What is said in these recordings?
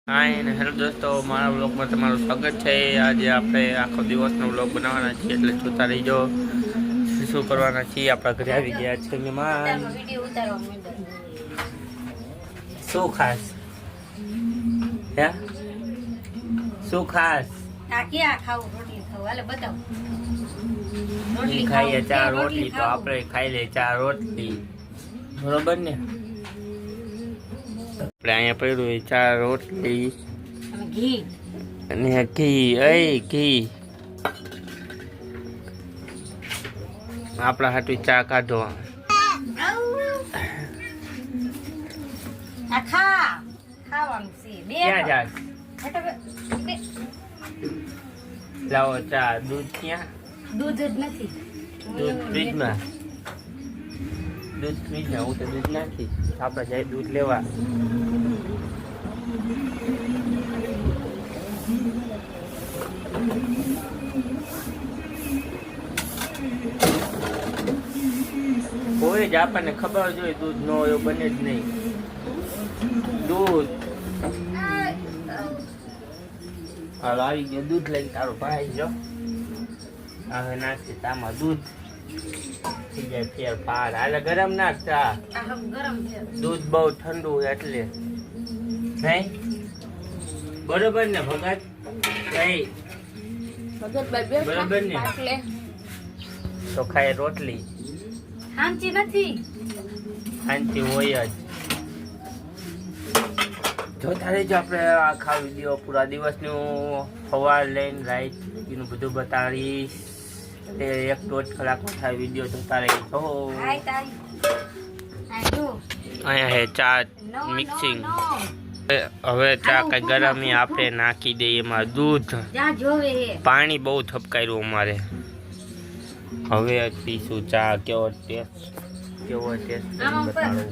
હાય અને હેલો દોસ્તો, મારા વ્લોગમાં તમારું સ્વાગત છે। આજે આપણે આખો દિવસનો વ્લોગ બનાવવાના છીએ, એટલે જોતા રહીજો શું કરવાના છીએ। આપણા ઘરે આવી ગયા છે મહેમાન। શું ખાસ હે શું ખાસ ખાઈએ 4 રોટલી, તો આપણે ખાઈ લઈએ 4 રોટલી, બરોબર ને। આપણે અહીંયા પડ્યું 4 રોટલી અને ઘી। ઘી આપણા હાટુ ચા કાઢો। ક્યાં જાસ? લાવો ચા। દૂધ ક્યાં? દૂધ જ નથી। દૂધ ફ્રીજમાં। દૂધ ફ્રીજમાં। હું તો દૂધ નાખી। આપણે જાય દૂધ લેવા। કોઈ જ આપણને ખબર જોઈએ દૂધ નો હોય બને જ નહીં। દૂધ હાલ આવી ગયો। દૂધ લઈ તારો ભાઈ જો હવે નાખી તામાં દૂધ થઈ જાય ફેરફાર। હાલે ગરમ નાખતા। દૂધ બહુ ઠંડુ એટલે નહીં બરોબર ને ભગત? બરોબર ને? તો ખાય રોટલી શાંતિ નથી। શાંતિ હોય જ। જોતા રહેજો આપણે આખા વિડીયો પૂરા દિવસનું સવાર લઈને રાઈટ એનું બધું બતાવીશ। તે 1-1.5 કલાકનો થાય વિડીયો। જોતા રહેજો। અહીંયા હે ચા મિક્સિંગ। હવે ચા કઈ ગરમ આપણે નાખી દઈએ એમાં દૂધ। પાણી બહુ થપકાર્યું અમારે। હવે પીશું ચા। કેવો ટેસ્ટ બતાડું।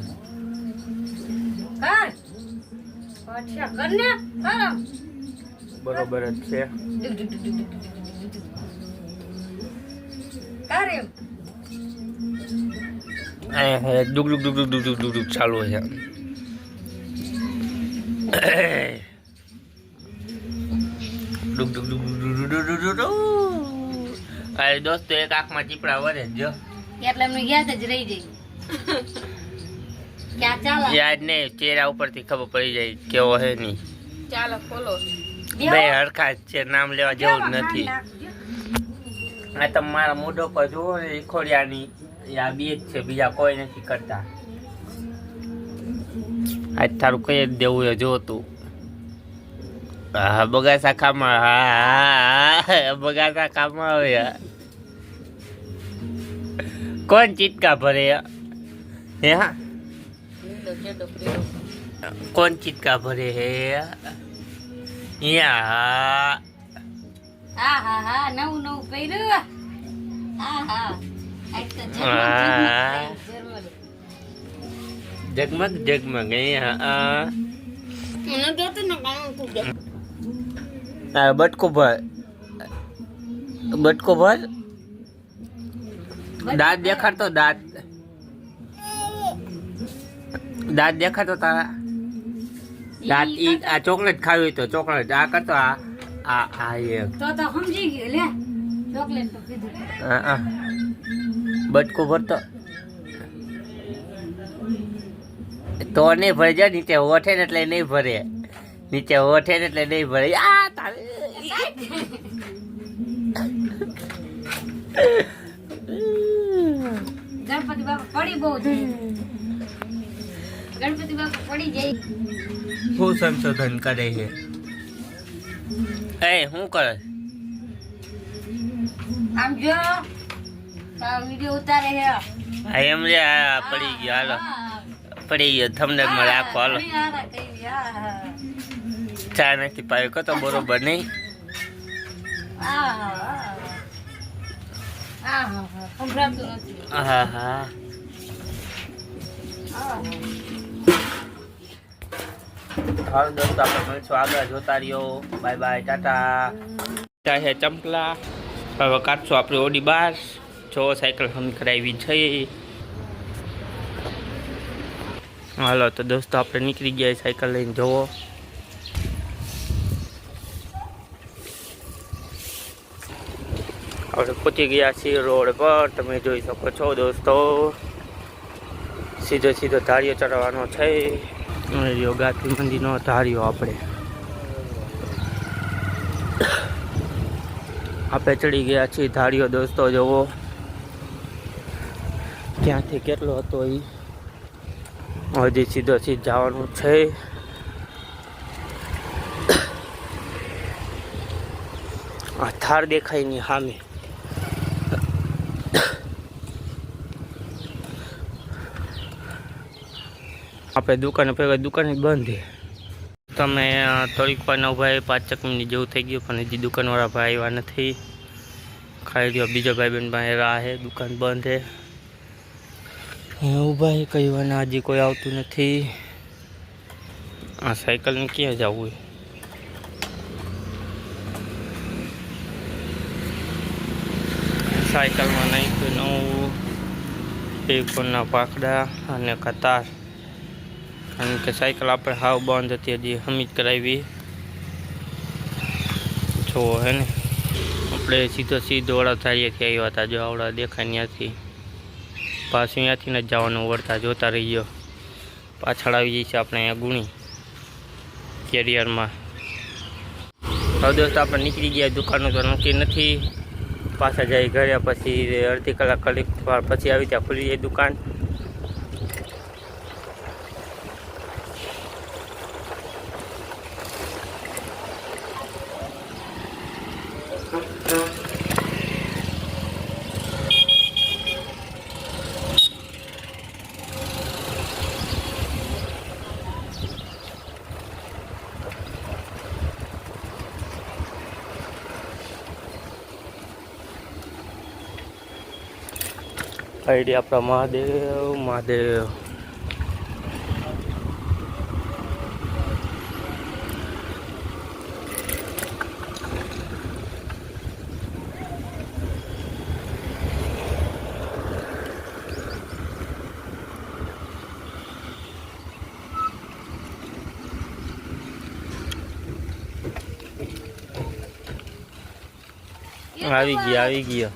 બરોબર જ છે। ડુગ ડુગ ડુગ ડુગ ડુગ ડુગ ચાલુ છે। ડુગ ડુગ ડુગ ડુગ ડુગ। અરે દોસ્તો, એક આંખમાં ચીપડા વરે જો એટલે એમને યાદ જ રહી જાય। ક્યાં ચાલો યાદ નહીં, ચહેરા ઉપરથી ખબર પડી જાય કેવો હે નહીં। ચાલો ખોલો। બે હરખા જ છે, નામ લેવા જેવું જ નથી। આ તમે મારા મોઢો પર જુઓ ને, ખોડિયાની આ બે જ છે, બીજા કોઈ નથી કરતા। આજ તારું કઈ જ દેવું એ જો તું। હા બગાસા ખામાં। હા બગાસા ખામાં આવે। કોણ ચીટકા ભરે હે? કોણ ચીટકા ભરે હે? યા નવું કર્યું। જગમગ જગમગ। બટકો ભર, બટકો ભર। દાંત દેખાડતો, દાંત દેખાડતો તારા દાંત। આ ચોકલેટ ખાવી તો ચોકલેટ આ કરતો। આ એક તો સમજી ગયો લે। ચોકલેટ તો કીધું। બટકો ભરતો તો નહીં ભરે। જાય નીચે ઓઠે ને એટલે નહીં ભરે। નીચે ઓઠે ને એટલે નહીં ભરે। ગણપતિ બાપા પડી બહુ થઈ। ગણપતિ બાપા પડી જાય। શું સંશોધન કરે છે? શું કરે? આમ જો વિડિયો ઉતારે છે। એમ રે પડી ગયો। હાલો પડી ગયો। થંબનેલ માં રાખો। હાલો ચા નથી પાયો કતો બરોબર નહીં। હા હા હાલ દોસ્તો, આપણે મળીશું આગળ। જોતા રહ્યો। By bye, Tata. છે ચંપલા। હવે કાઢશું આપણે ઓડી બાર। જો સાયકલ હમ કરાવી છે। હાલો તો દોસ્તો આપણે નીકળી ગયા સાયકલ લઈને જોવો આપણે પહોંચી ગયા છીએ રોડ પર, તમે જોઈ શકો છો દોસ્તો. સીધો સીધો ધારીઓ ચડવાનો છે. યોગાથી મંદિરનો ધારીઓ આપણે ચડી ગયા છીએ ધારીઓ દોસ્તો. જોવો ક્યાંથી કેટલો હતો એ હજી સીધો જવાનું છે. આ થાર દેખાય ની સામે. આપણે દુકાને પેલા દુકાન જ બંધ છે. તમે થોડીક વાર ઉભા 5 મિનિટ જેવું થઈ ગયું પણ હજી દુકાનવાળા ભાઈ આવ્યા નથી. ખાઈ રહ્યો બીજો ભાઈ બહેન પાસે રાહ છે, દુકાન બંધ છે. ઉભા કઈ વાર હજી કોઈ આવતું નથી. આ સાયકલને ક્યાં જવું? સાયકલમાં નાખ્યું નવું પેકોના પાકડા અને કતાર. કારણ કે સાયકલ આપણે હાવ બંધ હતી, હજી હમી જ કરાવી. જો હે ને આપણે સીધો વડા ધારીએથી આવ્યા હતા. જો આવડા દેખાય ત્યાંથી પાછું ત્યાંથી જ જવાનું વળતા જોતા રહી ગયો. પાછળ આવી જઈએ છીએ આપણે અહીંયા ગુણી કેરિયરમાં. હવે દોસ્તો આપણે નીકળી ગયા. દુકાનનું તો નક્કી નથી. પાછા જાય ઘરે, પછી અડધી કલાક પછી આવી ત્યાં ખુલી જાય દુકાન. આઈડી આપણા મહાદેવ. આવી ગયો.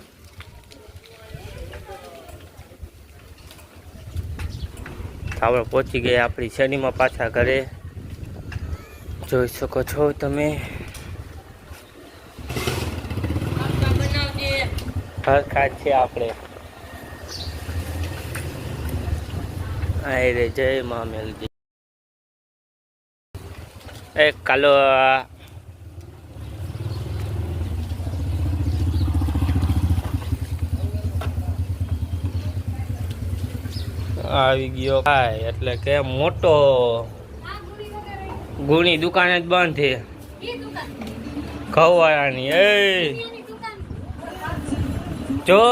આપણે પહોંચી ગયા આપણી શેરીમાં પાછા ઘરે. જોઈ શકો છો તમે. હરખા છે આપણે. રે જય મામેલજી. કાલો આવી ગયો ભાઈ, એટલે કે મોટો ગુણી દુકાન જ બંધ છે ઘઉંવાળાની. જો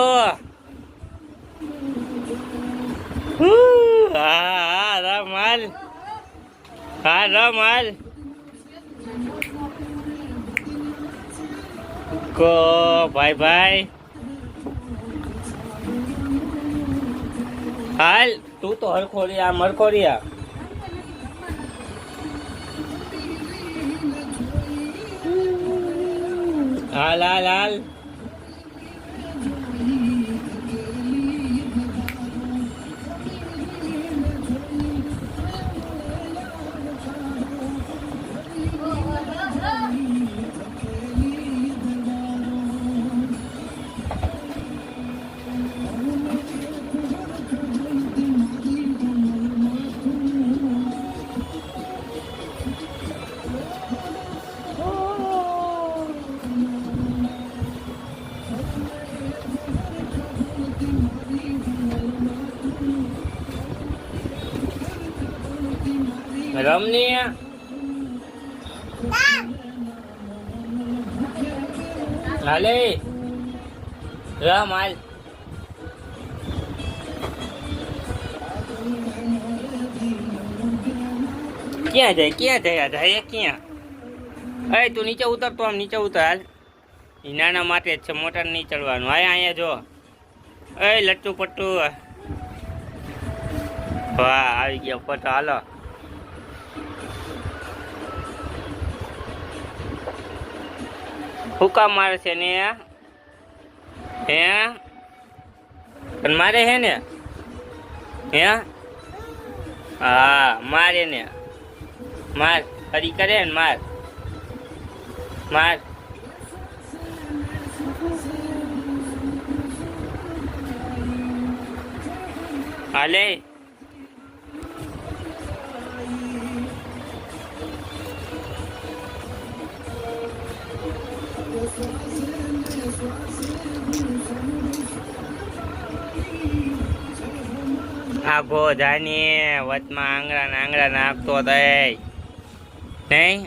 રમાલ કો ભાઈ હાલ. તું તો હરખોરિયા મરખોરિયા. હાલ. રમની હાલે રમ હાલ. ક્યાં જાય ક્યાં? તું નીચે ઉતર. તો આમ નીચે ઉતર હાલ. એ નાના માટે જ છે, મોટા નહીં ચડવાનું. અહીંયા જો લટ્ટુ પટ્ટુ. વાહ આવી ગયા ફોટો. હાલો હુકા મારે છે ને હે પણ મારે હે ને હે હા મારે ને માર ફરી કરે ને માર માર હાલે આઘો જાની વચમાં આંગળા નાખતો થાય નહીં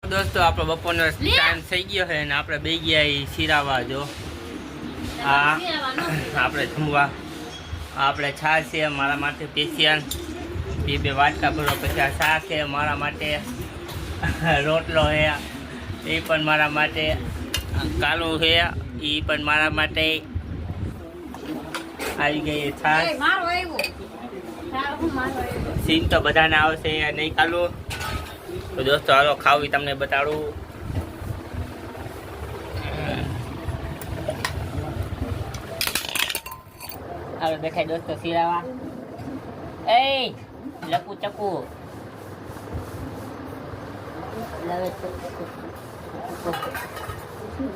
દોસ્તો આપણો બપોરનો ટાઈમ થઈ ગયો છે અને આપણે બે ગયા ઈ શીરાવા જો હા આપણે જમવા આપણે છાશ છે મારા માટે સ્પેશિયલ બે વાટકા ભરો પછી આ શાક છે મારા માટે રોટલો છે એ પણ મારા માટે કાલું છે એ પણ મારા માટે આવી ગઈ છાશ સીન તો બધાને આવશે નહીં કાલું તો દોસ્તો હાલો ખાવી તમને બતાડું હાલો દેખાય દોસ્તો શીરાવા એ લકુ ચકુ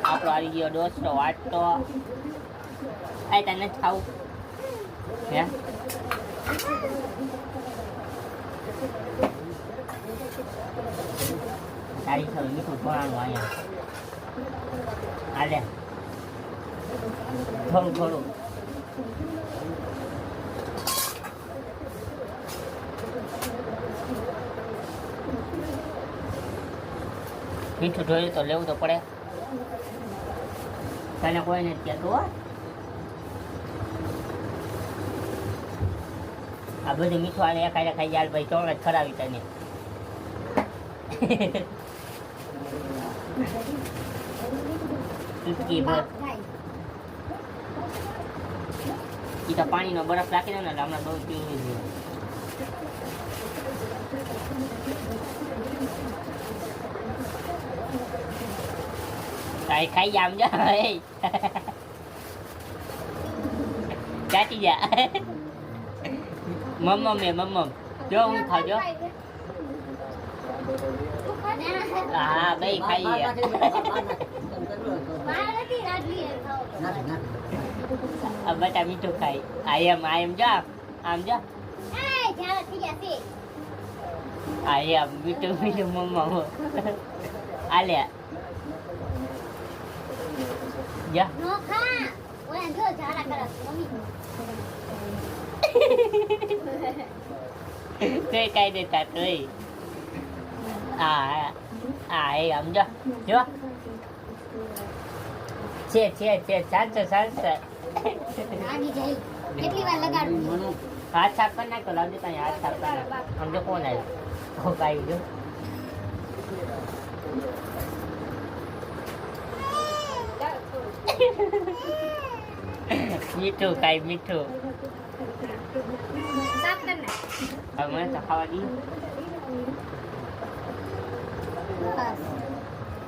આપણો આવી ગયો દોસ્તો વાટતો આ તને ખાવું હે તારી ખાવ મીઠું થોડાનું અહીંયા હાલે થોડું થોડું મીઠું જોઈએ તો લેવું તો પડે તને કોઈ નથી કહેતું આ બધું મીઠું આને એકાડે ખાઈ જાય ભાઈ ચોળ જ ખરાવી તને ચૂટકી ભર ઈ તો પાણીનો બરફ રાખી દો ને એટલે હમણાં બહુ પીવું જોઈએ કાંઈ ખાઈ જા આમ જા ચાટી જા મમ્મ જો હું ખાજો હા ભાઈ ખાઈ બટા મીઠું ખાઈ આયમ જા આમ જા આયમ મીઠું મમ્મા આલે જા કઈ કઈ દેતા તોય આમ જો જો છે ચાલશે કેટલી વાર લગાડું હાથ સાફ કરી નાખો લાવજો ત્યાં હાથ સાફ કરી નાખો સમજો કોણ આવ્યું કાઈ જો મીઠું કાઈ મીઠું સાફ કર ના હવે મને તો ખાવા દી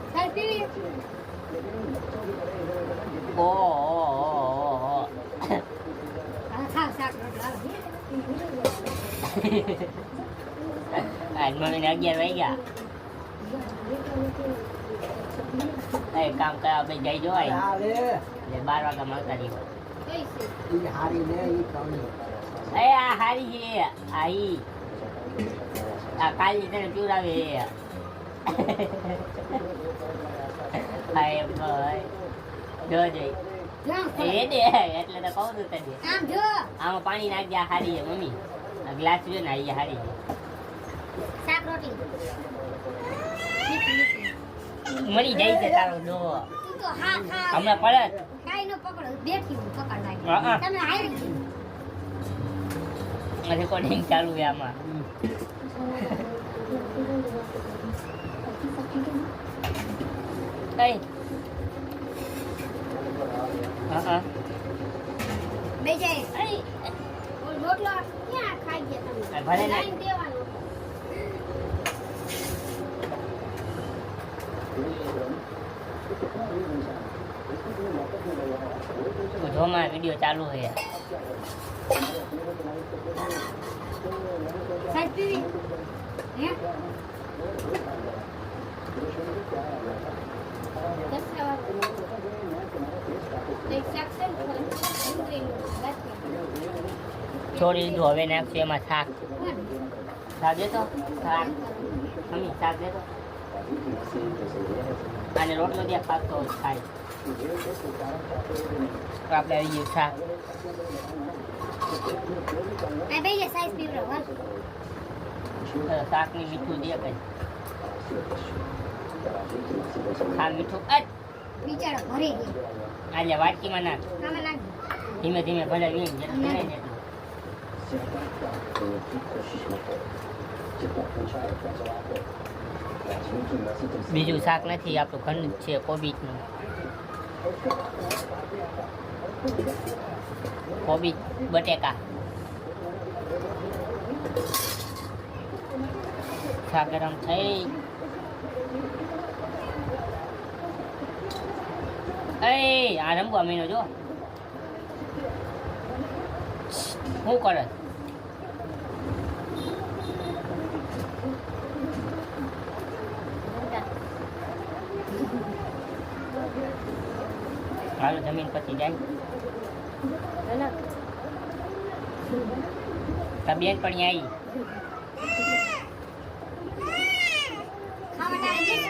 સાહેબ પીવી ઓ ખાવ શાક રોટલા આજ મને 11 વાગ્યા એ કામ કરવા બે જઈ જોવાય એટલે 12 વાગ્યા મળતા દીધો એ આ હારી છે આઈ આ કાલની તને પીવડાવે હાય ભાઈ જો જઈ એ દે એટલે તો કહું છું તને આમાં પાણી નાખ દે હારી છે મમ્મી આ ગ્લાસ જો ને આ હારી છે શાક રોટલી મરી જાય છે તારો ડો તું તો હા ખા હમણાં પડે કાઈ નો પકડો બેઠી હું પકડવા હા. તમે હારી રેકોર્ડિંગ ચાલુ છે આમાં કઈ હા બે જાય અરે ઓલ રોટલો ક્યાં ખાઈ ગયા તમે ભલે ને લાઈન દેવાનો જોમાં વિડિયો ચાલુ છે સાહેબ પીવી હે છોડી દીધું હવે નાખશું એમાં શાક શાક દેતો શાક મમ્મી શાક દેતો અને રોટલો દે ખાતો ખાય આપણે આવી ગયું શાક આ બે જે સાઈઝ પીવરો શાકની મીઠું દે કઈ ખા મીઠું બિચારો ભરી ગયો આજે વાટકીમાં નાખ આમાં નાખ ધીમે ધીમે ભલે વીણ જેટલું ભરાય ને એટલું. બીજું શાક નથી આપણું ઘરનું જ છે કોબીજનું કોબીજ બટેકા શાક ગરમ થઈ આ રંગવા મહિનો જો શું કરે હાલો જમીન પછી જાય તા બેન પણ આવી ખાવા ટાઈમ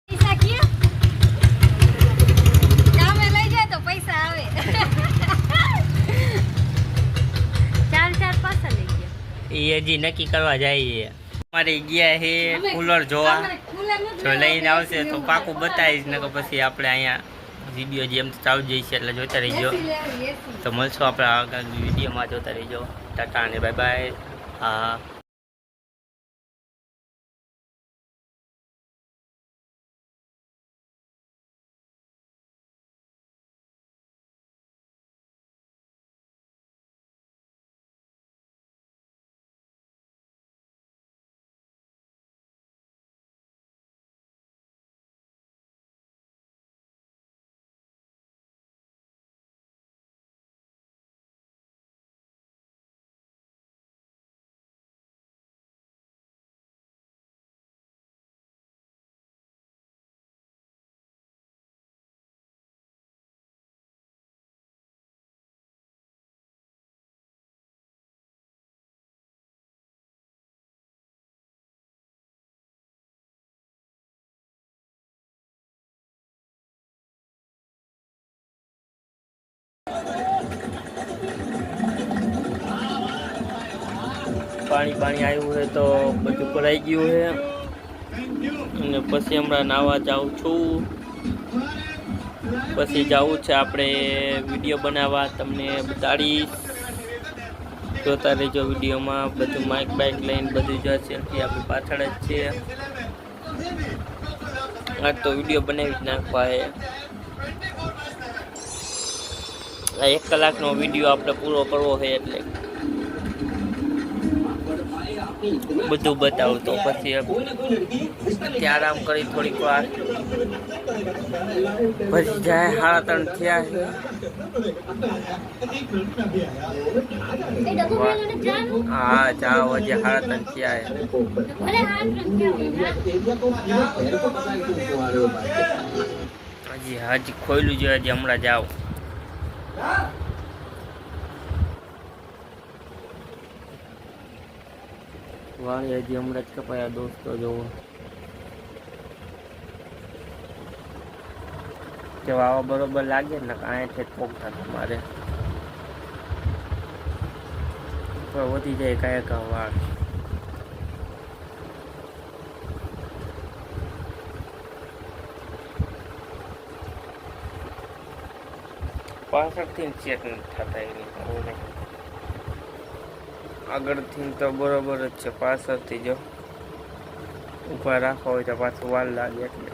પૈસા ક્યાં કામે લઈ જાય તો પૈસા આવે 4-5 લઈ ગયા એ હજી નક્કી કરવા જાય અમારે ગયા હે કુલર જોવા જો લઈને આવશે તો પાકું બતાવીશ ને પછી આપણે અહીંયા વિડીયો જેમ ચાલુ જઈશે એટલે જોતા રહીજો તો મળશું આપણે આગળ વિડીયોમાં જોતા રહીજો ટાટા અને બાય બાય હા પાણી આવ્યું છે તો બધું ભરાઈ ગયું છે. અને પછી હમણાં નાવા જાઉં છું. પછી જવું છે આપણે વિડીયો બનાવવા, તમને બતાડીશ. જોતા રહેજો વિડીયોમાં. બધું માઇક બાઇક લઈને બધું જ સેલ્ફી આપણી પાછળ જ છે. આજ તો વિડીયો બનાવી જ નાખવા છે. આ 1 કલાકનો વિડીયો આપણે પૂરો કરવો છે એટલે બધું બતાવું. તો પછી ત્યાં આરામ કરી થોડીક વાર પછી જાય. 3:30 થયા છે. હા જાઓ, હજી 3:30 થયા છે. હજી ખોયલું છે, હજી હમણાં જાઓ. વાળી હજી હમણાં જ કપાયા દોસ્તો. જોવો કે વાવા બરોબર લાગે ને, કાંઈ પોગતા તમારે વધી જાય કાંઈ કાં વાળ. પાછળથી ચેક નથી થતા એની. આગળથી તો બરોબર જ છે, પાછળથી જો ઊભા રાખો હોય તો પાછું વાર લાગે. એટલે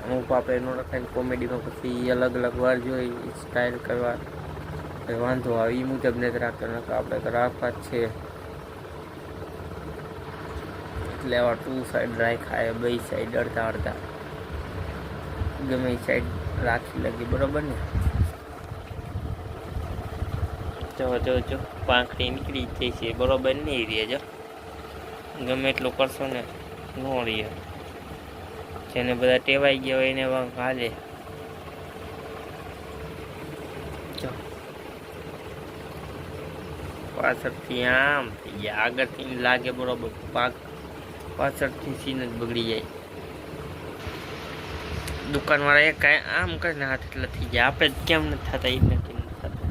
અમુક આપણે નો રખાય કોમેડીમાં પછી અલગ અલગ વાર જોઈ સ્ટાઇલ કરવા વાંધો આવે. એ મુજબ નથી રાખતો, નકર આપણે તો રાખવા જ છે. એટલે આવા 2 સાઈડ રાખાય, 2 સાઈડ અડધા અડધા ગમે એ સાઈડ રાખી લગી. બરોબર ને? જો પાંખડી નીકળી થઈ છે. બરોબર નહીં રહે. જો ગમે એટલું કરશો ને ન રહે. જેને બધા ટેવાઈ ગયા હોય એને હાલે. જો પાછળથી આમ થઈ જાય, આગળથી લાગે બરોબર. પાછળથી સીન જ બગડી જાય. દુકાનવાળા એક કાંઈ આમ કરીને હાથ એટલે થઈ જાય. આપણે કેમ નથી થતા એ નથી થતા.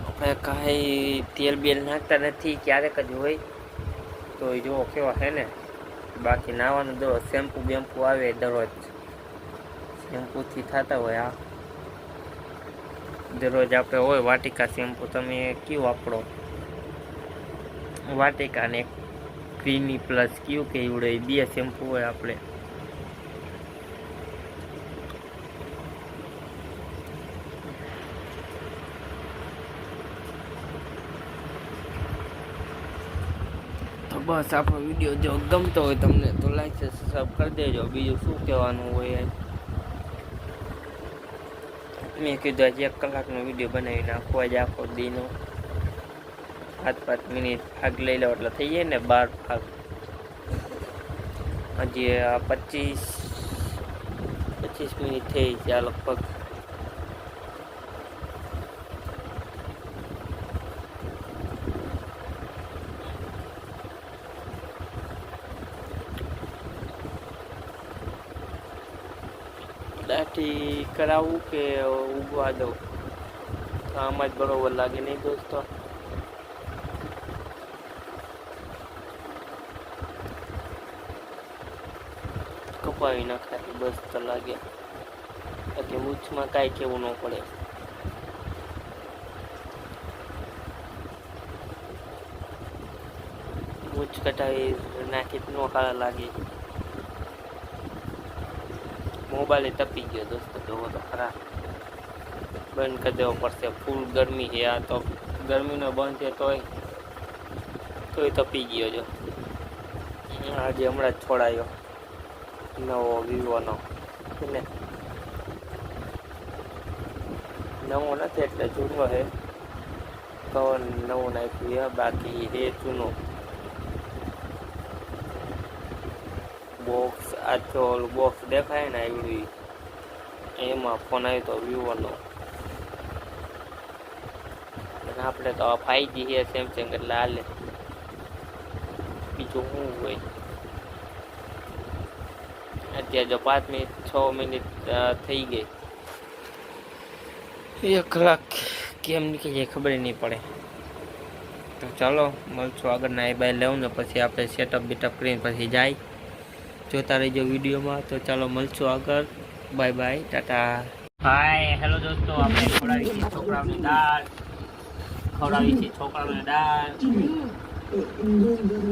આપણે કાંઈ તેલ બેલ નાખતા નથી, ક્યારેક જ હોય તો જુઓ કેવા છે ને. બાકી નાવાનું દરરોજ શેમ્પુ બેમ્પુ આવે દરરોજ, શેમ્પુથી થતા હોય. આ દરરોજ આપણે હોય વાટિકા શેમ્પુ. તમે કયું વાપરો? વાટિકા ને ક્રીમી પ્લસ કયું કે એવડે 2 શેમ્પુ હોય આપણે. તો બસ આપણો વિડીયો જો ગમતો હોય તમને તો લાઈક છે, સબસ્ક્રાઈબ કરી દેજો. બીજું શું કહેવાનું હોય? મેં કીધું આજે 1 કલાકનો વિડીયો બનાવી નાખો. આજે આખો દીનો 5 મિનિટ ભાગ લઈ લો એટલે થઈ જાય ને 12 ભાગ. હજી 25 મિનિટ થઈ છે લગભગ. દાઢી કરાવું કે ઉગવા દઉં? આમાં જ બરોબર લાગે નહીં દોસ્તો. કપાવી નાખાય બસ તો લાગે. બાકી મૂછમાં કાંઈ કેવું ન પડે. મૂછ કટાવી નાખી ન કાળા લાગે. મોબાઈલ તપી ગયો દોસ્તો. જોવો તો ખરા. બંધ કરી દેવો પડશે. ફૂલ ગરમી છે. આ તો ગરમીનો બંધ છે તોય તપી ગયો. જો આજે હમણાં જ છોડાયો નવો વિવોનો. એટલે નવો નથી એટલે જૂનો છે. કવર નવું નાખ્યું છે, બાકી હે જૂનો. બોક્સ આખો બોક્સ દેખાય ને એવડી એમાં ફોન આવ્યો તો વિવોનો. અને આપણે તો 5G છે સેમસંગ એટલે હાલે. બીજું શું હોય? અત્યારે જો 5 મિનિટ 6 મિનિટ થઈ ગઈ. 1 કલાક કેમ નીકળી જાય ખબર નહીં પડે. તો ચાલો મળશું આગળ ના એ બાય લેવું ને પછી આપણે સેટઅપ બીટઅપ કરીને પછી જાય. જોતા રહીજો વિડીયોમાં. તો ચાલો મળશું આગળ. Bye bye, tata. Hi hello દોસ્તો, આપણે ખવડાવી છે છોકરાઓની દાળ.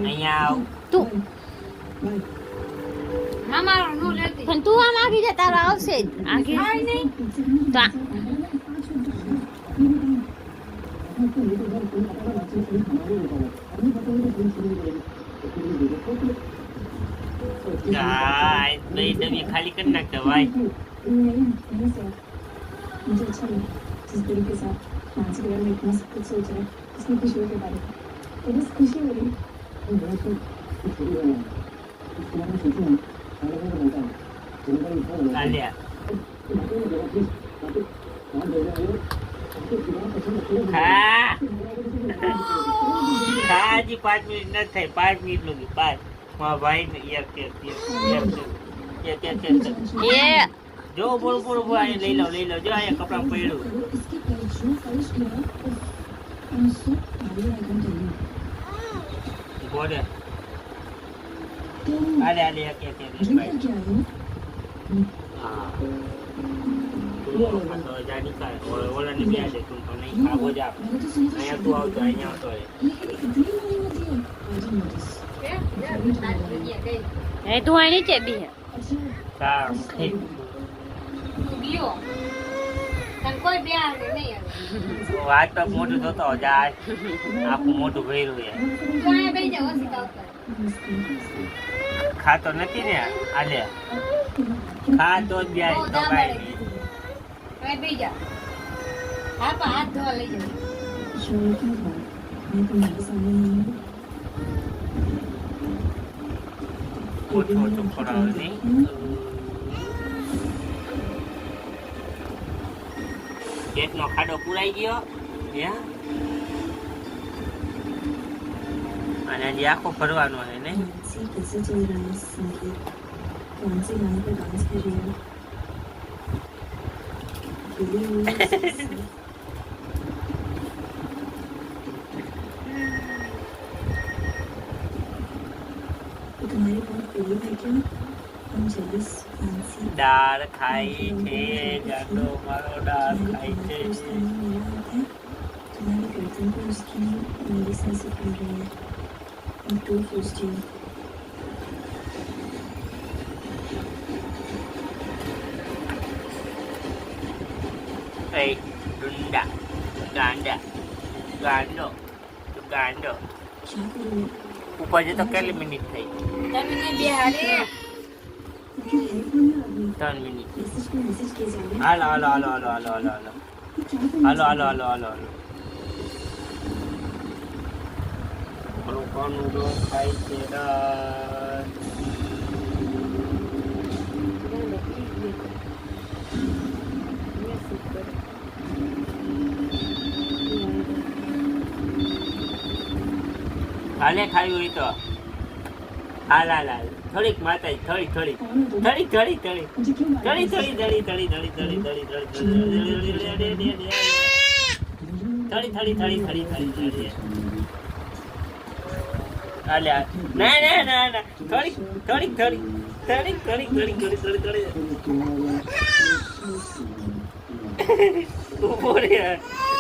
અહીંયા આવ તું મામા નો લેતી પણ તું આમ આગી જા, તારો આવશે જ આગી નહીં તો ખાલી કરી નાખતા ભાઈ. मुझे अच्छा लगा जिस तरीके से आप मानसी के बारे में इतना सब कुछ सोच रहे हैं, इसमें खुशियों के बारे में तो बस खुशी हो रही હજી 5 મિનિટ નથી થઈ. 5 મિનિટ નું 5 ભાઈ જો બોલ લઈ લો જો અહીંયા કપડા પડ્યું. બોલે આલે ઓલાને બે દે તું તો નહીં ખાવો જ આપ. અહીંયા તું આવતો અહીંયા આવતો તું આ નીચે બી સારું કોઈ બે આવે નહીં વાત તો મોટું થતો જાય આખું મોટું ભર્યું ખાતો નથી ને આલે ખા તો જ જાય તો કાઈ બે જા હા પણ હાથ ધોવા લઈ જા ઓછો ખોરાવ નહીં. પેટનો ખાડો પુરાઈ ગયો અને હજી આખો ફરવાનો છે ને. कैसे चल रहा है संगीत, कौन से गाने पे डांस कर रही है तुम्हारी बहुत प्रिय है क्या? हम जेलस फैंसी દાળ ખાઈ છે ગાંડો મારો દાળ ખાઈ છે. तुम्हारी गर्दन पर उसकी मेरी सांसें फूल रही है I'm too frustrated. Hey, Dunda, Ganda, Gando, Gando. क्या करूँ? ऊपर जो तो કેટલી મિનિટ થઈ? તમે બિહારી क्यों है फोन में अभी 3 મિનિટ. मैसेज पे मैसेज किए जा रहे हैं હાલો क्या લોકોનું રોજ ખાય છે દાળ. હાલે ખાયું હોય તો હાલ થોડીક માતા થોડીક कौन हो तुम? मुझे क्यों मारा?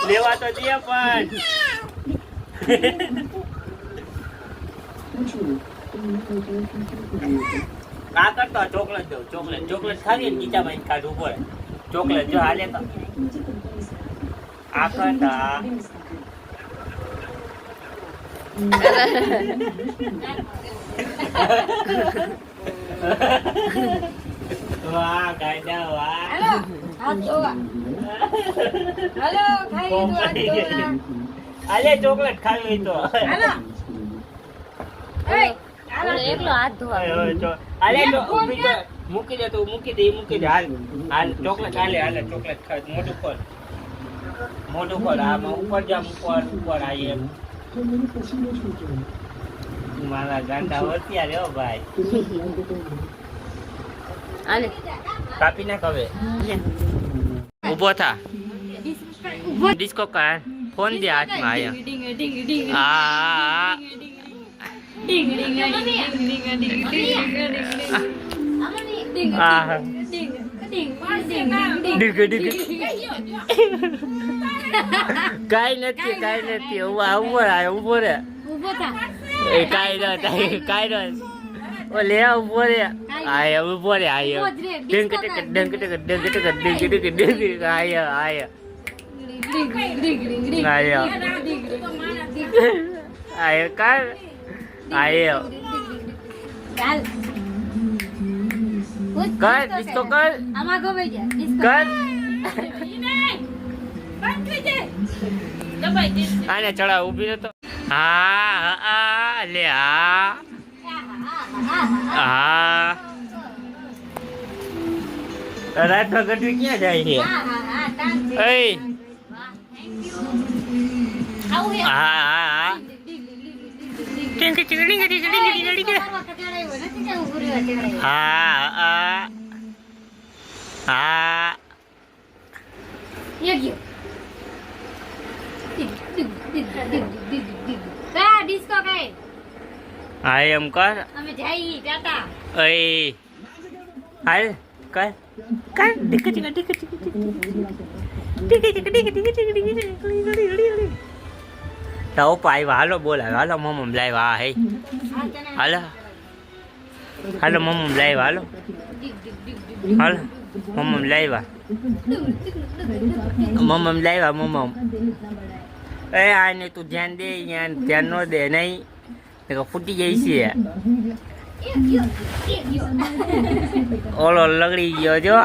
લેવા તો દે પણ આ કરતો ચોકલેટ દઉં ચોકલેટ ખાવી ને ગીતામાં કાઢવું પડે ચોકલેટ જો હાલે તો આ કરતા વાહ ગાયડા વાહ હાથ ધોવા હાલો ખાઈ લીધું હાથ ધોવા આલે ચોકલેટ ખાવી તો હાલો એકલો હાથ ધોવા આલે મૂકી દે તું મૂકી દે હાલ ચોકલેટ હાલે ચોકલેટ ખાવ મોટું કર આમાં ઉપર જામ ઉપર આવી એમ મારા ગાંડા હોશિયાર હો ભાઈ હાલે કાપી નાખ હવે ઊભો થા ડિસ્કો કર ફોન દે હાથમાં આયા હા કાઈ નથી ઉભો રે એ કાઈ ન ઓ લે ઉભો રે આયા ઉભો રે આયા ડંગ ટક ડંગ ટક ડંગ ટક ડંગ ટક ડંગ આયા આયા કર આયા કર ડિસ્કો કર આમાં ગમે જા કર આને ચડા ઊભી રહેતો હા લે હા રાતમાં ગઢવી ક્યાં જાય છે ડિસ્કો કઈ હા એમ કર અમે જઈએ ટાટા હાલ કર કર ડીક ડીક ડીક તો પાઈ હાલો બોલાવે હાલો મમ્મ લાવ હા હે હાલો હાલો મમ્મ લાવ હાલો હાલો મમ્મ લાવ્યા મમ્મ લાવ્યા મમ્મ એ આને તું ધ્યાન દે ધ્યાન ન દે નહીં ફૂટી જાય છે ઓલો લગડી ગયો જો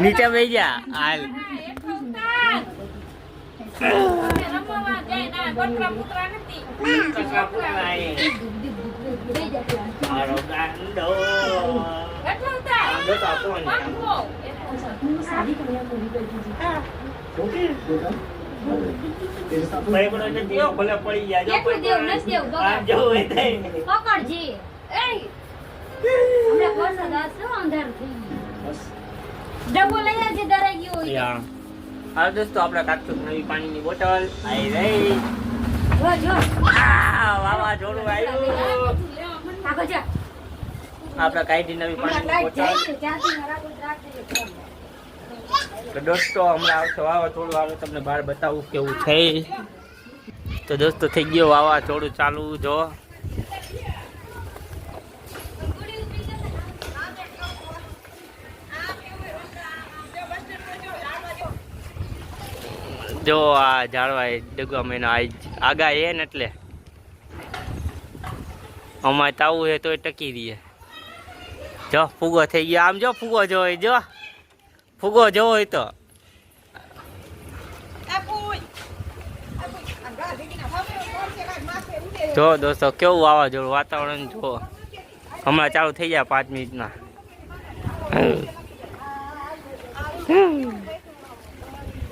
નીચે બેસી જા હાલ હા દોસ્તો આપડે કાચું નવી પાણીની બોટલ આવી રહી વાવાઝોડું આવ્યું આપડે કાઢી નવી પાણીની બોટલ દોસ્તો હમણાં આવશે વાવાઝોડું આવે તમને બહાર બતાવું કેવું છે તો દોસ્તો થઈ ગયો વાવાઝોડું ચાલુ જો જો આ ઝાડવા ડગવા મહિનો આગા એ ને એટલે અમારે તાવું હે તોય ટકી રહીએ જો ફૂગો થઈ ગયો આમ જો ફૂગો જોઈ જો ફૂગો જોવો હોય તો જો દોસ્તો કેવું વાવાઝોડું વાતાવરણ જો હમણાં ચાલુ થઈ જાય 5 મિનિટમાં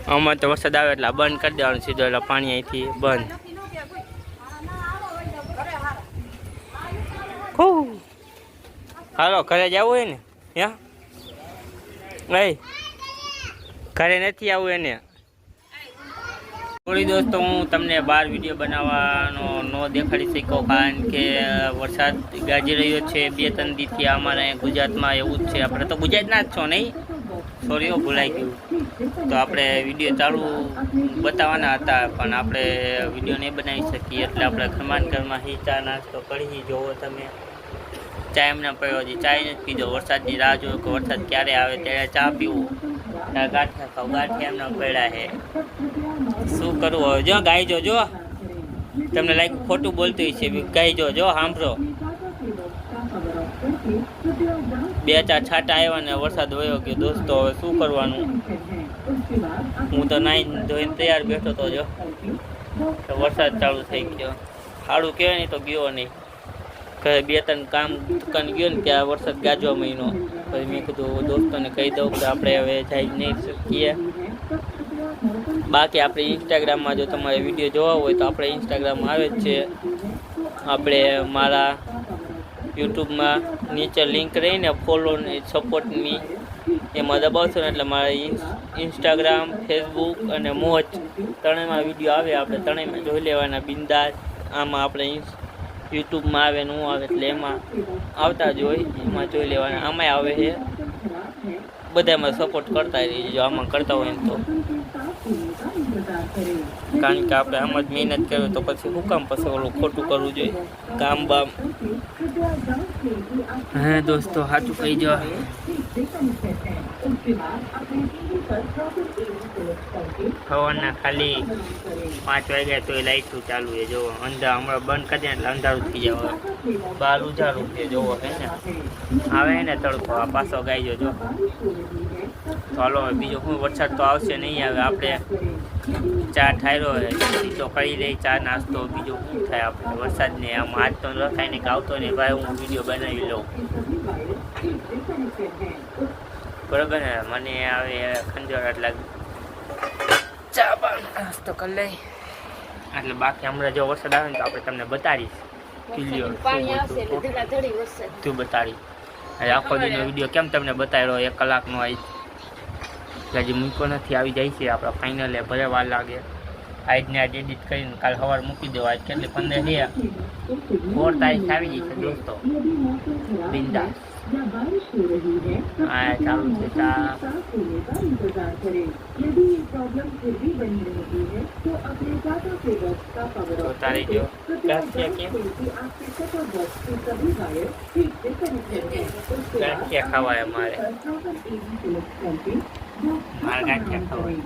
અમારે તો વરસાદ આવે એટલે બંધ કરી દેવાનું સીધો એટલે પાણી અહીંથી બંધ હાલો ઘરે જવું હોય ને ઘરે નથી આવવું એને થોડી દોસ્તો હું તમને બહાર વિડીયો બનાવવાનો ન દેખાડી શક્યો કારણ કે વરસાદ ગાજી રહ્યો છે 2-3 દીથી અમારે ગુજરાતમાં એવું જ છે આપણે તો ગુજરાતના જ છો નહીં સોરી ભૂલાઈ ગયું તો આપણે વિડીયો ચાલુ બતાવવાના હતા પણ આપણે વિડીયો નહીં બનાવી શકીએ એટલે આપણે ઘરમાં ચા નાસ્તો કરી જોવો તમે ચા એમને પડ્યો હજી ચા નથી પીધો વરસાદની રાહ જોયો કે વરસાદ ક્યારે આવે ત્યારે ચા પીવું ગાંઠિયા ખાવ ગાંઠિયા એમને પડ્યા છે શું કરવું હવે જો ગાઈ જો તમને લાગ્યું ખોટું બોલતું છે ગાઈ જો સાંભળો 2-4 છાંટા આવ્યા ને વરસાદ વયો ગયો દોસ્તો હવે શું કરવાનું હું તો નાઈ ધોઈને તૈયાર બેઠો તો જો વરસાદ ચાલુ થઈ ગયો સારું કહેવાય નહીં તો ગયો નહીં ઘરે 2-3 કામ દુકાન ગયો ને ત્યાં વરસાદ ગાજવા મહિનો પછી મેં કીધું દોસ્તોને કહી દઉં કે આપણે હવે જઈ નહીં શકીએ બાકી આપણે ઇન્સ્ટાગ્રામમાં જો તમારે વિડીયો જોવા હોય તો આપણે ઇન્સ્ટાગ્રામમાં આવે જ છે આપણે મારા યુટ્યુબમાં નીચે લિંક રહીને ફોલો ને સપોર્ટની એમાં દબાવશો ને એટલે મારા ઇન્સ્ટાગ્રામ, ફેસબુક અને મોજ ત્રણેયમાં વિડીયો આવે. આપણે ત્રણેયમાં જોઈ લેવાના બિંદાસ. આમાં આપણે યુટ્યુબમાં આવે ને હું આવે એટલે એમાં આવતા જ હોય, એમાં જોઈ લેવાના. આમાંય આવે છે, બધામાં સપોર્ટ કરતા રહીએ જો આમાં કરતા હોય ને તો. કારણ કે આપણે આમાં જ મહેનત કરવી તો પછી શું કામ પછી ઓલું ખોટું કરવું જોઈએ કામ બામ. હા દોસ્તો સાચું કહી જો સવારના ખાલી 5 વાગ્યા તો એ લાઈટું ચાલુ છે જોવો. અંધાર હમણાં બંધ કરી દે એટલે અંધારું થઈ જાય. બહાર ઉજારું છે જોવો હે ને આવે ને તડકો. આ પાછો ગાઈ જો ચાલો હવે બીજો શું વરસાદ તો આવશે નહીં. આવે આપણે ચા ઠાર્યો હોય તો કરી લઈ ચા નાસ્તો. બીજો શું થાય આપણે વરસાદને આમ આજ તો ન થાય ને કે આવતો ને ભાઈ હું વિડીયો બનાવી લઉં બરાબર ને. મને આવે ખંજર એટલે ચા નાસ્તો કરી લઈ એટલે બાકી હમણાં જો વરસાદ આવે ને તો આપણે તમને બતાડીશ ક્લિયર તું બતાડી. આખો દિનનો વિડીયો કેમ તમને બતાવ્યો 1 કલાકનો આવી હજી મૂકો નથી. આવી જાય છે આપણા ફાઇનલ ભલે વાર લાગે. આજને આજ એડિટ કરીને કાલ સવાર મૂકી દેવા. આજ કેટલી 15 છે 4 તારીખ આવી ગઈ છે દોસ્તો. બિંદાસ આ ચાલુ છે ચા. તારી જો ગાંઠિયા ખાવાય મારે ગાંઠિયા ખાવાય.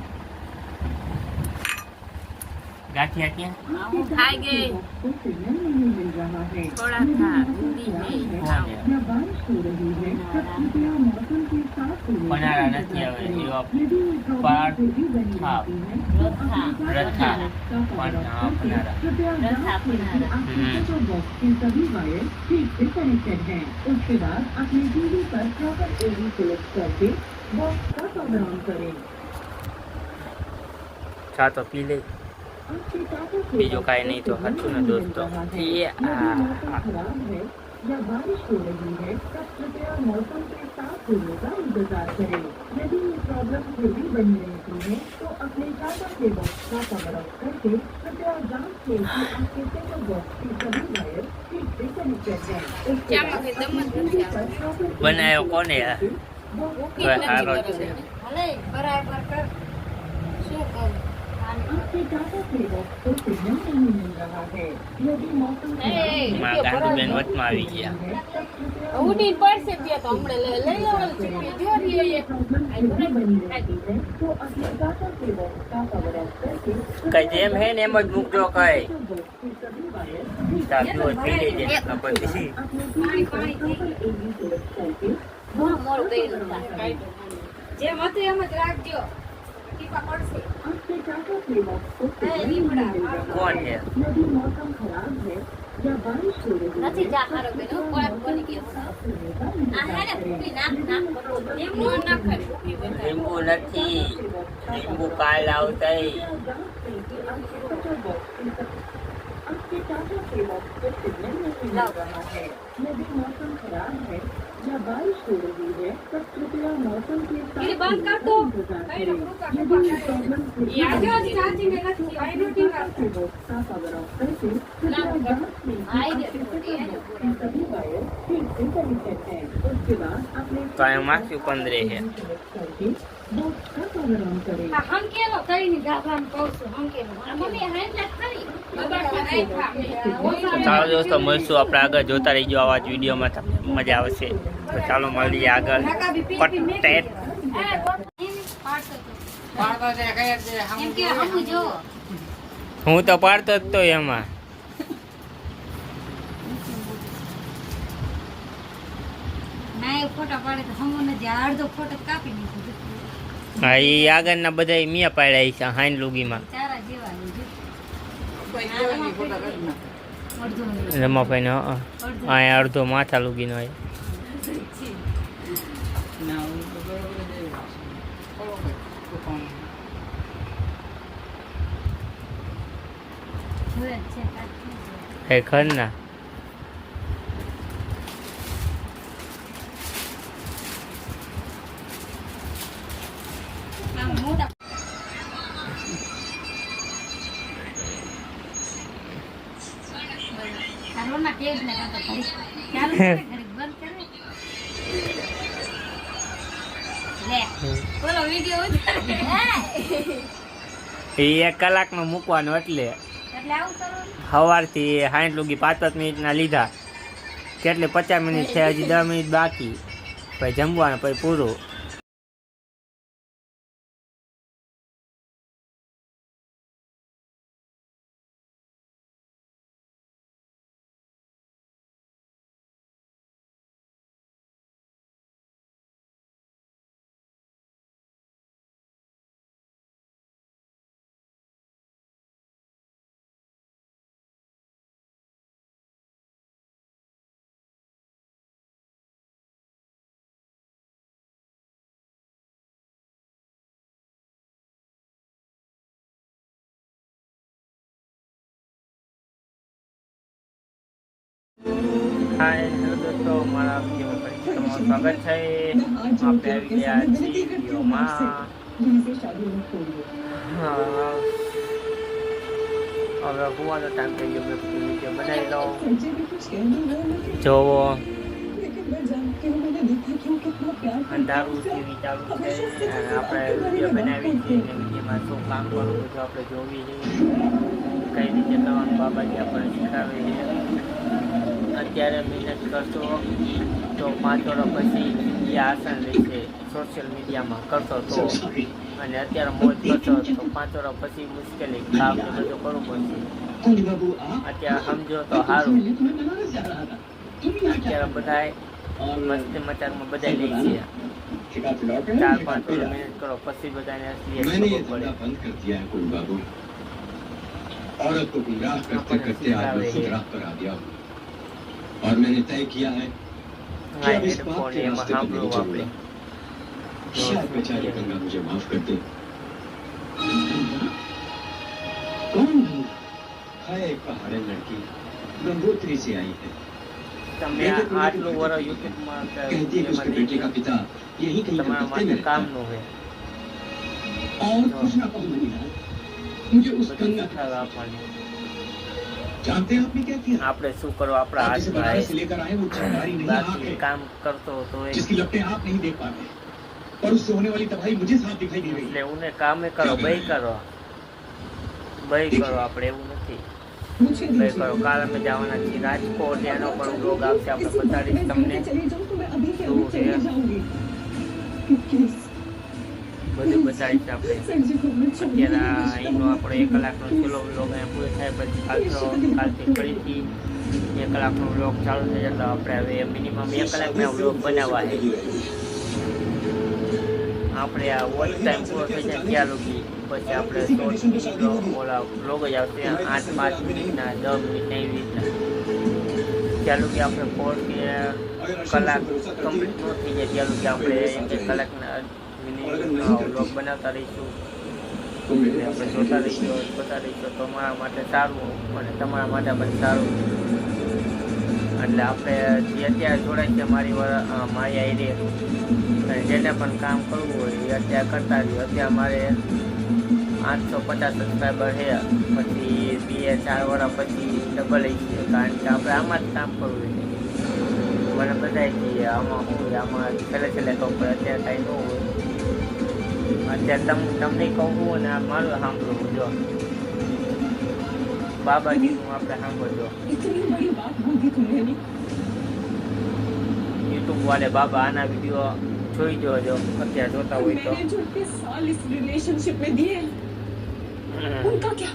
गाठिया क्या हम खाएंगे थोड़ा था बूंदी नहीं बनाना નથી આવે યો પાર થા રથા બનાના रथा बनाना सभी वायर ठीक से कनेक्टेड हैं. उसके बाद अपने टीवी पर प्रॉपर एवी सिलेक्ट करके बॉक्स का पावर ऑन करें. ચા તો પી લે બીજું કાંઈ નહીં તો હતું ને દોસ્તો. या बारिश हो रही है तब कृपया मौसम के साफ होने का इंतजार करें. यदि ये प्रॉब्लम फिर भी बनी रहती है तो अपने टाटा के बॉक्स का कवर ऑफ करके कृपया जांच लें कि आपके सेटअप बॉक्स की सभी वायर ठीक से कनेक्टेड हैं. બનાવ્યો કોને સારો છે बराबर कर શું કરું आपके टाटा के बॉक्स को सिग्नल नहीं मिल रहा है. यदि मौसम ગાંધીબેન વચમાં આવી ગયા. ઉડી પડશે ત્યાં તો હમણે લઈ લેવાનું છે જો રીએ बनी रहती है तो अपने टाटा के बॉक्स का कवर ऑफ करके કઈ જેમ હે ને એમ જ મૂકજો કઈ बॉक्स की सभी वायर ચાલ્યો થઈ જાય પછી अपने टीवी पर प्रॉपर एवी सिलेक्ट करके મોર ગઈ જે મતે એમ જ રાખજો ટીપા પડશે आपके टाटा के बॉक्स को એ રીબડા કોણ છે यदि मौसम खराब है या बारिश हो रही है નથી જા હારો બેનો કોણ કોની કે આ હે ને ફૂટી નાખ નાખ એમ નો નાખે ફૂટી બતાય લીંબુ નથી લીંબુ કાલ આવતા आपके टाटा के बॉक्स को सिग्नल नहीं मिल रहा है. यदि मौसम खराब है या बारिश हो रही है तब कृपया मौसम के ये साथ बंद कर दो इंतजार कहीं करें. रुका यदि ये प्रॉब्लम फिर भी ये आगे बनी वाली चार्जिंग में रखी आई ड्यूटी टाटा के बॉक्स का पावर ऑफ करके कृपया जांच लें कि आई आपके सेटअप बॉक्स की सभी वायर ठीक से कनेक्टेड हैं. उसके बाद अपने તો અહીં માખ્યું 15 છે सिलेक्ट करके बॉक्स का पावर ऑन करें. हम केलो कई नहीं गाभान कहू हम केलो मम्मी हाथ ना खरी बबड़ आई खा ચાલો દોસ્તો મળશું આપણે આગળ જોતા રહીજો આવા જ વિડીયોમાં તમને મજા આવશે. તો ચાલો મળીએ આગળ પટેટ. એમ કે હમ જો હું તો પાડતો જ તો એમાં ના એ ફોટા પાડે તો હમ ને જે અડધો ફોટો કાપી દીધો હા એ આગળના બધા મિયા પાડ્યા છે હાઈન લુગીમાં ચારા જેવા અડધો રમાભાઈને અહીંયા અડધો માથા લુગીનો હોય. હે ખરના તેજ ને કાં તો ઘડીક ચાલુ કરે, ઘડીક બંધ કરે. લે, બોલો વિડીયો ઉતારે. એ 1 કલાકમાં મૂકવાનું એટલે એટલે આવું કરવાનું. સવારથી 60 લગી 5 મિનિટના લીધા, કેટલે 50 મિનિટ છે, હજી 10 મિનિટ બાકી, પછી જમવાનું, પછી પૂરું. હાય હેલો દોસ્તો, મારા વિડીયોમાં ફરી તમારું સ્વાગત છે. આપણે આવી ગયા છીએ વિડીયોમાં. હા, હવે હોવાનો ટાઈમ થઈ ગયો, મેં વિડીયો બનાવી લઉં. જોવો અંધારું ટીવી ચાલુ છે અને આપણે વિડીયો બનાવી છે, અને વિડીયોમાં શું કામ કરવું બધું આપણે જોવી છે, કઈ રીતે કરવાનું બાબાજી આપણને શીખવાડે છે. અત્યારે મહેનત કરશો તો 5 વર્ષ પછી એ આસન રહેશે સોશિયલ મીડિયામાં કરશો તો, અને અત્યારે મોજ કરશો તો 5 વર્ષ પછી મુશ્કેલી કામ ને બધું કરવું પડશે. અત્યારે સમજો તો સારું. અત્યારે બધા મસ્તી મજાકમાં બધા લે છે, 4-5 વર્ષ મહેનત કરો પછી બધાને અસલી ખબર પડે. औरत को गुमराह करते करते आज मैं खुद राह पर आ गया हूँ और मैंने तय किया है कि अब इस बात के रास्ते पर नहीं चलूंगा. शायद बेचारी गंगा मुझे माफ कर दे. कौन गंगा? है एक पहाड़ी लड़की, गंगोत्री से आई है. તમે આટલું વર્ષ યુટ્યુબમાં कहती है कि उसके बेटे का पिता यही कहीं તમારા कलकत्ते में માટે रहता કામ है. નું હોય और कुछ ना कहूँ नहीं, मुझे उस બધું गंगा શીખાવે આપણને. जानते हैं आपने क्या किया? આપણે શું કરવું આપણા आप जिसे હાથમાં बनारस से છે. लेकर आए वो चमकारी नहीं आँख બાકી है, કામ કરતો તો એ जिसकी लपटें आप नहीं देख पाते और उससे होने वाली तबाही मुझे साफ दिखाई दे रही એટલે है. ઉને કામે કરો, બઈ કરો, બઈ કરો. આપણે એવું નથી, मुझे બઈ કરો. કાલ અમે જવાના છીએ રાજકોટ, એનો પણ વ્લોગ આવશે, આપણે બતાડીશ તમને શું છે, બધું બતાડીશ આપણે. અત્યારે એનો આપણે 1 કલાકનો છેલ્લો વ્લોગ અહીંયા પૂરો થાય, પછી કાલથી ફરીથી 1 કલાકનો વ્લોગ ચાલુ થઈ જાય. એટલે આપણે હવે મિનિમમ 1 કલાકના વ્લોગ બનાવવા છે. આપણે આ વોચ ટાઈમ પૂરો થઈ જાય ત્યાં લગી પછી આપણે શોર્ટ ઓલા વ્લોગ જ આવશે 8-5 મિનિટના, 10 મિનિટના, એવી રીતના. ત્યાં લગી આપણે 4 કલાક કમ્પ્લીટ ન થઈ જાય ત્યાં લગી આપણે 1 કલાકના વ્લોગ બનાવતા રહીશું. આપણે જોતા રહીશું, તમારા માટે સારું અને તમારા માટે પણ સારું. એટલે આપણે જે અત્યારે જોડાય છે મારી આઈડી, અને જેને પણ કામ કરવું હોય એ અત્યારે કરતા રહ્યું. અત્યારે મારે 850 સબસ્ક્રાઈબર છે, પછી 2-4 વર્ષ પછી ડબલ છે, કારણ કે આપણે આમાં જ કામ કરવું છે. મને બધાય છીએ આમાં હોય, આમાં છેલ્લે કહું, પણ અત્યારે કાંઈ ન હોય. અત્યારે તમને કહું અને આ મારું સાંભળવું. જો બાબાજીનું આપણે સાંભળજો. इतनी बड़ी बात बोली तुमने नहीं. યુટ્યુબ વાले બાબા આના વિડીયો જોઈ જોજો અત્યારે જોતા હોય તો. मैंने जो इतने साल इस रिलेशनशिप में दिए उनका क्या?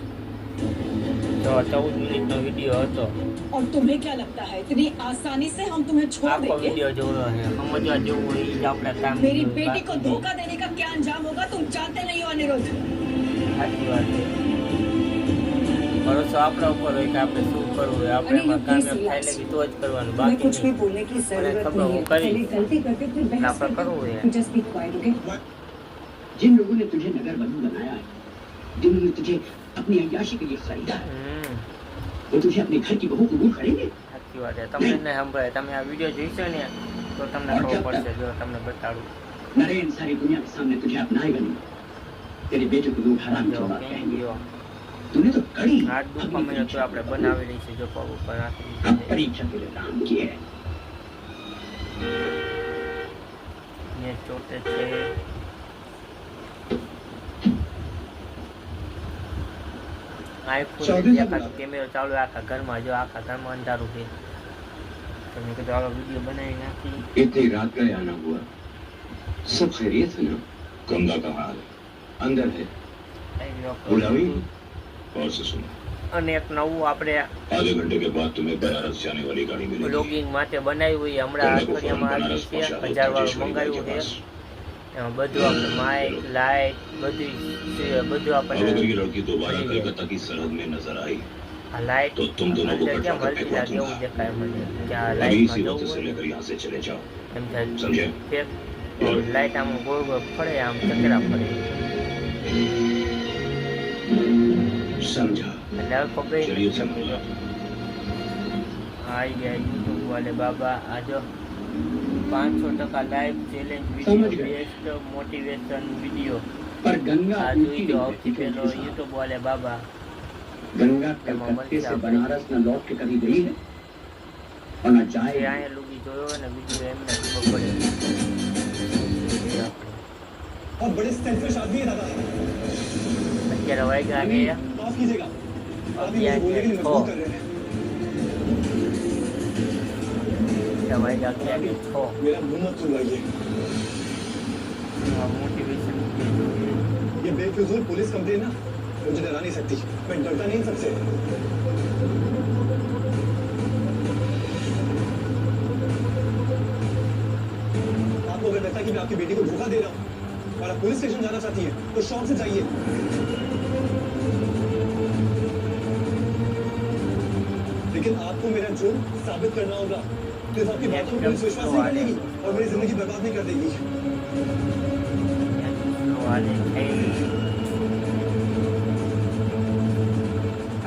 તો 14 મિનિટનો વિડીયો હતો. और तुम्हें क्या लगता है इतनी आसानी से हम तुम्हें छोड़ આખો देंगे? વિડીયો જોવો છે, સમજવા જેવું હોય એ જ આપણે કામ. मेरी बेटी को धोखा देने का क्या अंजाम होगा तुम जानते नहीं हो अनिरुद्ध. સાચી વાત છે. ભરોસો આપણા ઉપર હોય કે આપણે શું કરવું હોય, આપણે એમાં કામયાબ થાય એટલે તો જ કરવાનું, मैं બાકી कुछ भी નહીં. बोलने की जरूरत खबर नहीं है. वो करी। पहले गलती करके फिर એટલે बहस આપણે કરવું करते. હોય. Just be quiet, okay? जिन लोगों ने तुझे नगर बंधु बनाया है, जिन्होंने तुझे अपनी अय्याशी के लिए खरीदा है, वो तुझे अपने घर की बहू कबूल करेंगे? સાચી વાત છે. તમને નહીં સંભળાય, તમે આ વિડીયો જોઈશો ને તો તમને ખબર પડશે. જો તમને બતાડું, नरेन सारी दुनिया के सामने तुझे अपनाएगा नहीं. तेरे बेटे को लोग हराम જો चौड़ा કેમ कहेंगे. ગયો. तूने तो कड़ी હાથ દુખવા મળ્યો તો આપણે બનાવી લઈશું જો પગ ઉપર રાખી દીધું છે. परीक्षा के लिए काम की है ને ચોટે છે આઈફોન આખા કેમેરો ચાલુ આખા ઘરમાં જો આખા ઘરમાં અંધારું છે તો મેં કીધું આવો વિડીયો બનાવી નાખી. इतनी रात का आना हुआ सब खैरियत है ना गंगा का हाल अंदर है बुलावी और से सुनो અને એક નવું આપણે आधे घंटे के बाद तुम्हें बनारस जाने वाली गाड़ी मिलेगी બ્લોગિંગ માટે બનાવ્યું હોય હમણાં અઠવાડિયામાં આવી છે 1000 વાળું મંગાવ્યું છે એમાં બધું આપણે માઇક લાઇટ બધું अगर આપણને ये लड़की दोबारा कलकत्ता की सरहद में नजर आई આ લાઇટ तो तुम दोनों को કેમ बैठा હલતી લાગે એવું દેખાય મને કે આ अभी इसी લાઇટમાં वक्त से જવું लेकर यहाँ से चले जाओ એમ થાય समझे ફેર લાઇટ આમ ગોળ ગોળ ફરે આમ ચકરા ફરે समझा એટલે હવે ખબર चलिए નથી समझा આવી ગયા યુટ્યુબ વાલે બાબા આ જો 500% લાઈવ ચેલેન્જ સમજ વિડીયો ગયો. બેસ્ટ મોટિવેશન વિડીયો पर गंगा આ उनकी જોઈ લો नहीं સૌથી थी પહેલો क्योंकि યુટ્યુબ વાલે બાબા गंगा कलकत्ते से बनारस न लौट के कभी गई है और न જે जाए અહીંયા લુગી જોયો હોય ને વિડીયો એમને ખબર પડે એ આપણે और बड़े सेल्फिश आदमी है दादा અત્યારે વાગ્યા अभी ગયા माफ कीजिएगा आप ही क्या मुझे बोलने के लिए क्या? मजबूर कर रहे हैं અત્યારે વાગ્યા ગયા કે છો मेरा मुंह मत खुलवाइए મોટિવેશન ये बेफिजूल पुलिस कंप्लेन ना मुझे डरा नहीं सकती मैं डरता नहीं सबसे आपको अगर लगता है कि मैं आपकी बेटी को धोखा दे रहा हूँ और आप पुलिस स्टेशन जाना चाहती है तो शौक से जाइए लेकिन आपको मेरा जुर्म साबित करना होगा तो आपकी बातों को पुलिस विश्वास नहीं करेगी और मेरी जिंदगी बर्बाद नहीं कर देगी હાલે થઈ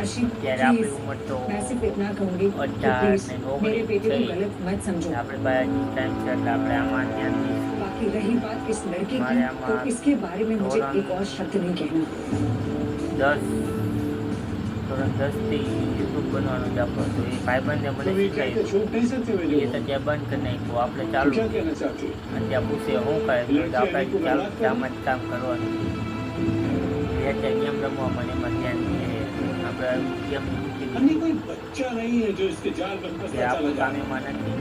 आशिक ત્યારે આપણી प्लीज ઉંમર તો मैं सिर्फ इतना कहूंगी कि 18 प्लीज ને मेरे 19 बेटे को થઈ. गलत मत समझो આપણે બાજુ ટાઈમ છે એટલે આપણે આમાં ધ્યાન દઈશું. बाकी रही बात इस लड़के हमारे की यहाँ तो इसके बारे में मुझे दौरान- एक और शब्द नहीं कहना 10 થી યુટ્યુબ બનવાનું જ આપણો તો એ ભાઈબંધે મને શીખવાડ્યું छूट नहीं सकते हुए એ તો ત્યાં બંધ કરી નાખ્યું આપણે तो ચાલુ क्या कहना चाहती है અને ત્યાં પૂછે શું કરે તો આપણે ચાલુ આમાં જ કામ કરવાનું એ ત્યાં ગેમ રમવા મને એમાં ધ્યાન નહીં આપણે ગેમ મૂકી अन्य દીધી कोई बच्चा नहीं है जो इसके जाल में કે फंसता चला આપણું जा કામ रहा એમાં નથી है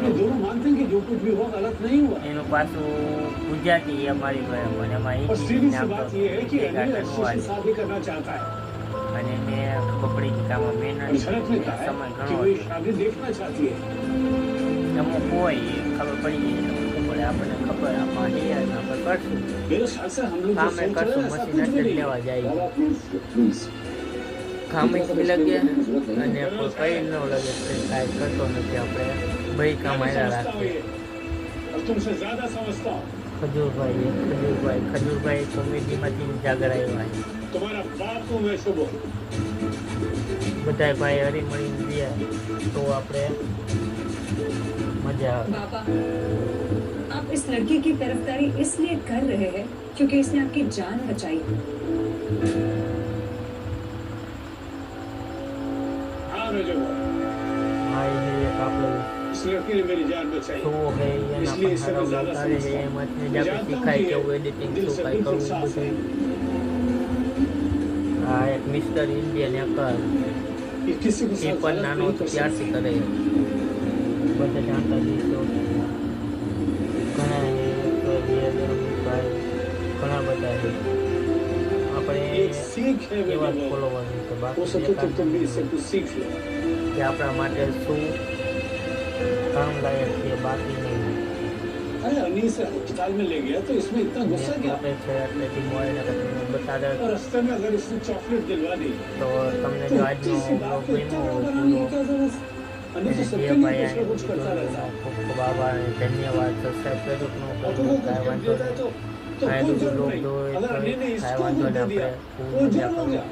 ये दोनों मानते हैं कि जो कुछ भी हुआ गलत नहीं हुआ એનું પાછું ગુજરાતી એ અમારી ભાઈ મને એમાં और એ सीधी सी નામ बात તો ये है कि ભેગા अनिल अच्छे કરવું से शादी करना चाहता है અને મેં ખબર પડી કે આમાં और મહેનત शरत ने कहा સમય है कि ઘણો वो ये હતો. शादी देखना चाहती है અમુક હોય એ ખબર પડી ગઈ એટલે ખબર પડે આપણને ખબર આમાં જઈએ ને આપણે કરશું मेरे ख्याल से हम लोग जो काम में सोच रहे करसूं, हैं ऐसा मशीन कुछ भी अंदर नहीं लेवा है जाएगी. बाबा प्लीज प्लीज કામ જ લગે અને કોઈ કઈ ન લગે તો કાંઈ કરતો નથી આપણે ભાઈ કામ मैं આવ્યા समझता हूँ રાખીએ ये और तुमसे ज्यादा समझता हूँ ખજૂરભાઈ કોમેડીમાંથી જાગર આવ્યા છે तुम्हारा बाप हूँ मैं शुभ બધા ભાઈ હરીમળીને દે તો આપણે મજા આવે बाबा आप इस लड़के की तरफदारी इसलिए कर रहे हैं क्योंकि इसने आपकी जान बचाई हाँ मैं जो હા એ એક આપણો इस लड़की ने मेरी जान बचाई શો है એના इसलिए પણ इससे સારા मैं ज्यादा ઉતારે છે समझता हूँ એમાંથી જ मैं આપણે जानता हूँ શીખાય कि કેવું એડિટિંગ दिल શું से કાંઈ बिल्कुल કરવું साफ है બધું આ એક મિસ્ટર ઇન્ડિયન એક कि किसी को એ साथ પણ गलत નાનો नहीं હતો कर ત્યારથી सकते કરે બધા જાણતા જઈશો ઘણા ઘણા બધા છે આપણે एक सीख है કેવા मेरे ફોલો को કરવું છે हो બાકી सके तो तुम भी इससे कुछ सीख लो કે આપણા માટે શું કામ લાયક છે બાકી નહીં अरे अनी से अस्पताल में ले गया तो इसमें इतना गुस्सा क्या પોતે છે એટલેથી મળીને તમને બતાડે और रास्ते में अगर इसने चॉकलेट दिलवा दी તો તમને तो જો बच्ची આજનો सी બ્લોગ बात को इतना ગમ્યો बड़ा હોય नहीं તો क्या जरूरत अनी तो જે सबके लिए ભાઈ कुछ ना कुछ करता रहता है ખૂબ ખૂબ આભાર અને ધન્યવાદ સબસ્ક્રાઈબ કર્યું ન और तो वो કર્યું कुछ કાંઈ जब વાંધો देता है નહીં तो કાંઈ कोई બધું जरूरत લોક नहीं દો अगर કાંઈ अनी ने વાંધો इसको નહીં कुछ આપણે ખૂબ दे दिया वो મજા जुर्म हो કરો गया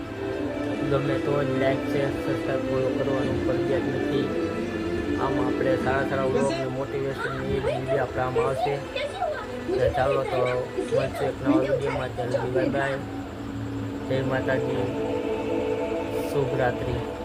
ગમે તો જ લાઈક શેર સબસ્ક્રાઈબ ફોલો કરવાનું ફરજિયાત નથી આમાં આપણે સારા સારા વ્લોગને મોટિવેશન એ વિડીયો આપણે આમાં આવશે તો ચાલો તો મળશે એક નવા વિડીયોમાં ચાલો બાય બાય જય માતાજી શુભ રાત્રિ.